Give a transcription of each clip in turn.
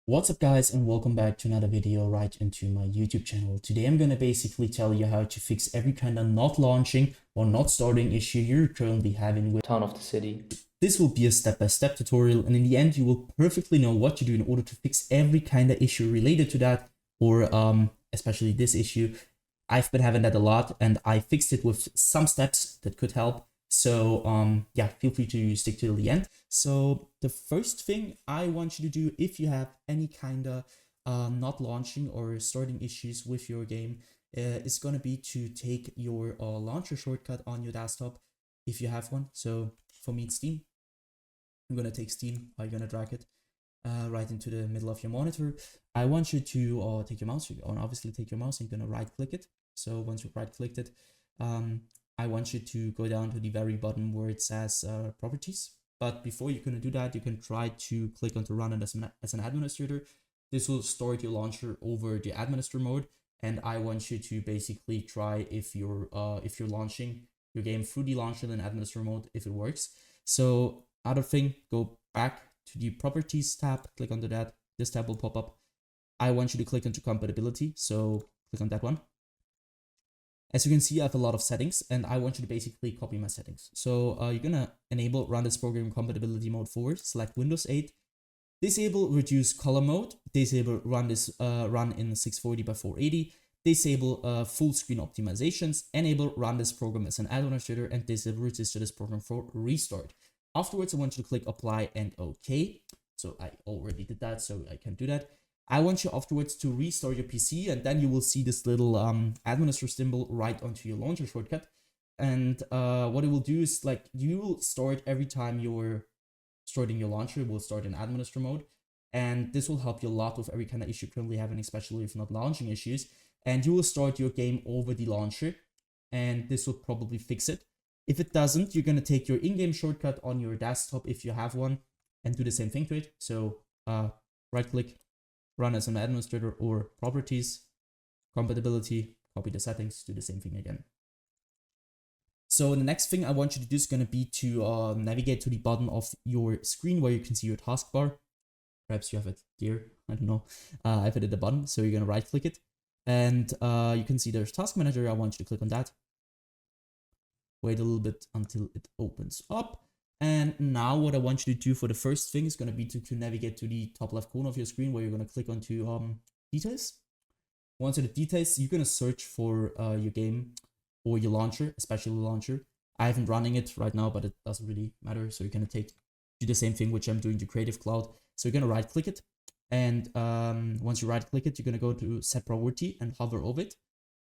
What's up guys, and welcome back to another video right into my YouTube channel. Today I'm going to basically tell you how to fix every kind of not launching or not starting issue you're currently having with town of the city. This will be a step-by-step tutorial, and in the end you will perfectly know what to do in order to fix every kind of issue related to that, or especially this issue. I've been having that a lot and I fixed it with some steps that could help. So yeah, feel free to stick to the end. So the first thing I want you to do, if you have any kind of not launching or starting issues with your game, is going to be to take your launcher shortcut on your desktop if you have one. So for me it's Steam. I'm going to take Steam. I'm going to drag it right into the middle of your monitor. I want you to take your mouse, and obviously take your mouse and you're going to right click it. So once you've right clicked it, I want you to go down to the very bottom where it says properties. But before you're going to do that, you can try to click on to run it as an administrator. This will start your launcher over the administrator mode. And I want you to basically try if you're launching your game through the launcher and administrator mode, if it works. So other thing, go back to the properties tab, click onto that. This tab will pop up. I want you to click onto compatibility. So click on that one. As you can see, I have a lot of settings and I want you to basically copy my settings. So you're gonna enable run this program compatibility mode forward, select Windows 8, disable reduce color mode, disable run this run in 640 by 480, disable full screen optimizations, enable run this program as an administrator, and disable register this program for restart. Afterwards, I want you to click apply and OK. So I already did that, so I can do that. I want you afterwards to restart your PC, and then you will see this little administrator symbol right onto your launcher shortcut. And what it will do is, like, you will start every time you're starting your launcher, it will start in administrator mode. And this will help you a lot with every kind of issue you're currently having, especially if not launching issues. And you will start your game over the launcher, and this will probably fix it. If it doesn't, you're going to take your in-game shortcut on your desktop if you have one and do the same thing to it. So right click, run as an administrator, or properties, compatibility, copy the settings, do the same thing again. So the next thing I want you to do is going to be to navigate to the bottom of your screen where you can see your taskbar. Perhaps you have it here, I don't know. I have it at the bottom, so you're going to right click it. And you can see there's task manager. I want you to click on that. Wait a little bit until it opens up. And now what I want you to do for the first thing is going to be to navigate to the top left corner of your screen where you're going to click onto details. Once you're the details, you're going to search for your game or your launcher, especially the launcher. I haven't running it right now, but it doesn't really matter. So you're going to do the same thing, which I'm doing to Creative Cloud. So you're going to right click it. And once you right click it, you're going to go to set priority and hover over it.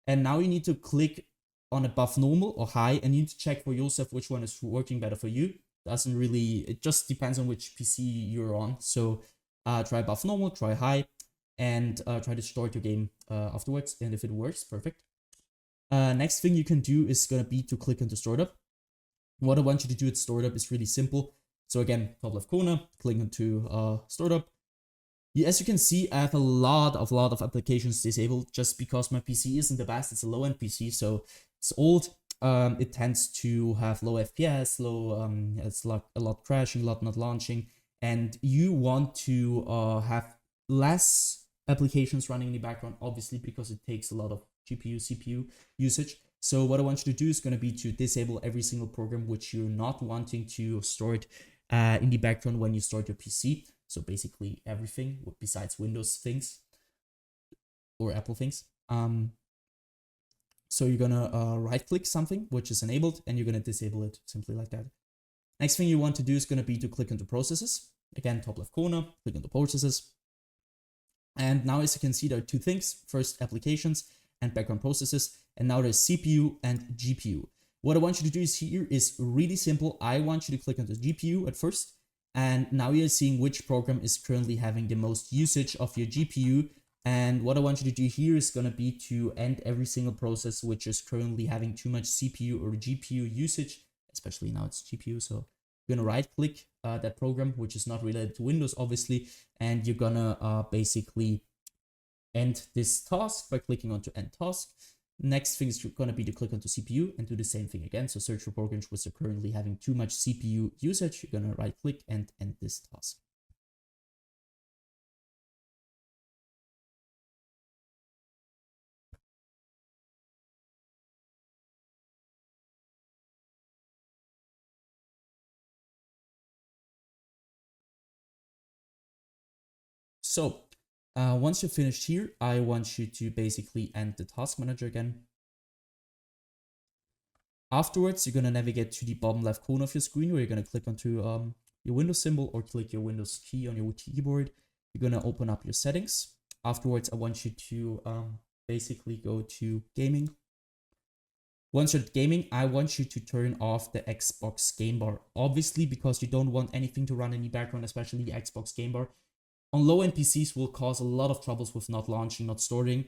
And now you need to click on above normal or high, and you need to check for yourself which one is working better for you. Doesn't really, it just depends on which PC you're on. So try above normal, try high, and try to start your game afterwards. And if it works, perfect. Next thing you can do is going to be to click into startup. What I want you to do at startup is really simple. So again, top left corner, click into startup. As you can see, I have a lot of applications disabled just because my PC isn't the best. It's a low-end PC, so it's old. It tends to have low FPS, it's like a lot crashing, a lot not launching, and you want to have less applications running in the background, obviously, because it takes a lot of GPU, CPU usage. So what I want you to do is going to be to disable every single program which you're not wanting to start in the background when you start your PC. So basically everything besides Windows things or Apple things. So you're gonna right click something which is enabled and you're gonna disable it simply like that. Next thing you want to do is gonna be to click into processes. Again, top left corner, click into processes. And now as you can see, there are two things. First, applications and background processes. And now there's CPU and GPU. What I want you to do here is really simple. I want you to click on the GPU at first. And now you're seeing which program is currently having the most usage of your GPU. And what I want you to do here is going to be to end every single process which is currently having too much CPU or GPU usage, especially now it's GPU. So you're going to right click that program, which is not related to Windows, obviously. And you're going to basically end this task by clicking onto end task. Next thing is going to be to click onto CPU and do the same thing again. So search for programs which are currently having too much CPU usage. You're going to right click and end this task. So once you're finished here, I want you to basically end the task manager again. Afterwards, you're going to navigate to the bottom left corner of your screen where you're going to click onto your Windows symbol or click your Windows key on your keyboard. You're going to open up your settings. Afterwards, I want you to basically go to gaming. Once you're at gaming, I want you to turn off the Xbox game bar. Obviously, because you don't want anything to run in the background, especially the Xbox game bar. On low-end PCs will cause a lot of troubles with not launching, not storing,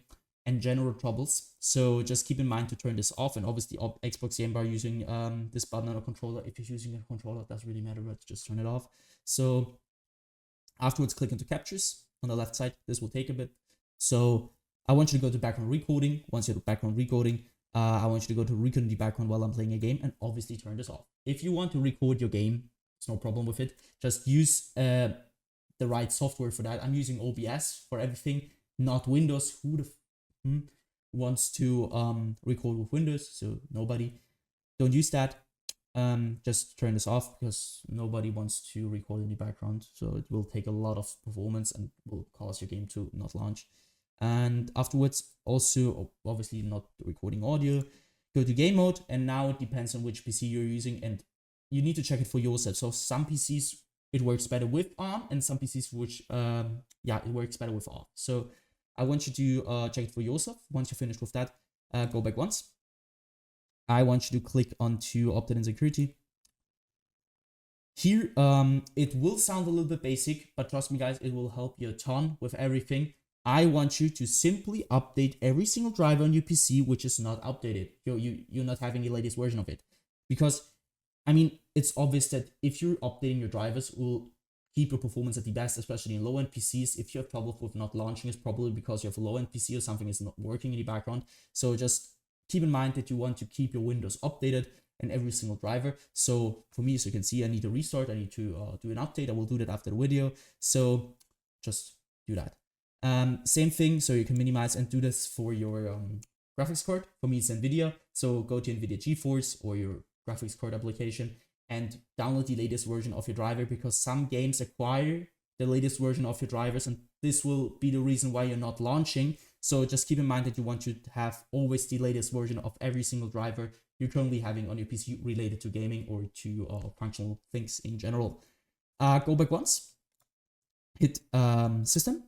and general troubles. So just keep in mind to turn this off. And obviously, Xbox game bar using this button on a controller. If you're using a controller, it doesn't really matter, but just turn it off. So afterwards, click into captures on the left side. This will take a bit. So I want you to go to background recording. Once you're at background recording, I want you to go to record the background while I'm playing a game and obviously turn this off. If you want to record your game, it's no problem with it. Just use the right software for that. I'm using OBS for everything, not Windows. Who the wants to record with Windows? So nobody. Don't use that. Just turn this off because nobody wants to record in the background. So it will take a lot of performance and will cause your game to not launch. And afterwards, also obviously not recording audio, go to game mode. And now it depends on which PC you're using and you need to check it for yourself. So some PCs, it works better with on and some PCs which, it works better with off. So I want you to check it for yourself. Once you're finished with that, go back once. I want you to click onto opt-in security. Here, it will sound a little bit basic, but trust me guys, it will help you a ton with everything. I want you to simply update every single driver on your PC which is not updated. You're not having the latest version of it. Because, I mean, it's obvious that if you're updating your drivers, it will keep your performance at the best, especially in low-end PCs. If you have trouble with not launching, it's probably because you have a low-end PC or something is not working in the background. So just keep in mind that you want to keep your Windows updated and every single driver. So for me, as you can see, I need to restart. I need to do an update. I will do that after the video. So just do that. Same thing, so you can minimize and do this for your graphics card. For me, it's NVIDIA. So go to NVIDIA GeForce or your graphics card application and download the latest version of your driver because some games acquire the latest version of your drivers and this will be the reason why you're not launching. So just keep in mind that you want to have always the latest version of every single driver you're currently having on your PC related to gaming or to functional things in general. Go back once, hit system.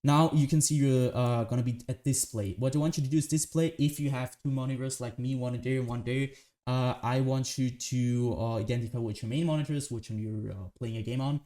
Now you can see you're gonna be at display. What I want you to do is display. If you have two monitors like me, one there and one there, I want you to identify which your main monitor is, which one you're playing a game on.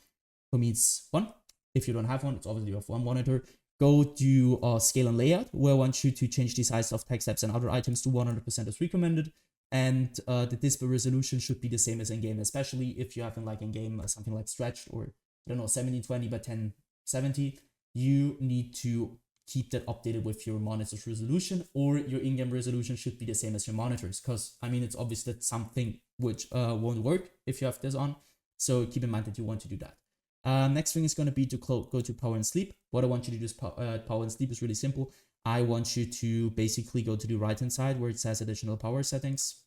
For me, it's one. If you don't have one, it's obviously you have one monitor. Go to scale and layout, where I want you to change the size of text apps and other items to 100% as recommended. And the display resolution should be the same as in-game, especially if you have like in-game something like stretched or I don't know 1720 by 1070. You need to keep that updated with your monitor's resolution, or your in-game resolution should be the same as your monitors. Because I mean, it's obvious that something which won't work if you have this on. So keep in mind that you want to do that. Next thing is going to be to go to power and sleep. What I want you to do is power and sleep is really simple. I want you to basically go to the right hand side where it says additional power settings.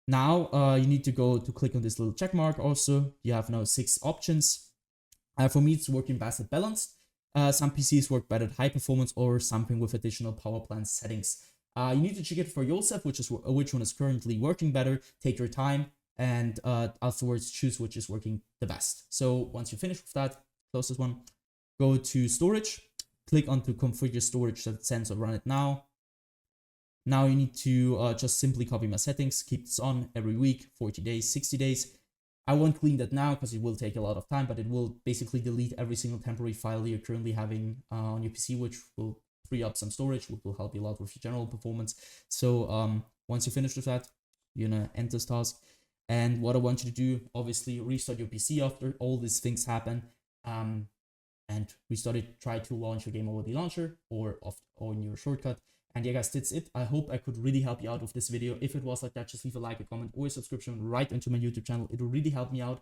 Now you need to go to click on this little check mark. Also, you have now 6 options. For me, it's working best at balanced. Some PCs work better at high performance or something with additional power plant settings. You need to check it for yourself, which one is currently working better. Take your time and afterwards choose which is working the best. So once you finish with that, close this one. Go to storage. Click on to configure storage sensor. Run it now. Now you need to just simply copy my settings. Keep this on every week, 40 days, 60 days. I won't clean that now because it will take a lot of time, but it will basically delete every single temporary file you're currently having on your PC, which will free up some storage, which will help you a lot with your general performance. So once you finish with that, you're gonna end this task. And what I want you to do, obviously, restart your PC after all these things happen, and restart it. Try to launch your game over the launcher or in your shortcut. And yeah, guys, that's it. I hope I could really help you out with this video. If it was like that, just leave a like, a comment, or a subscription right into my YouTube channel. It will really help me out.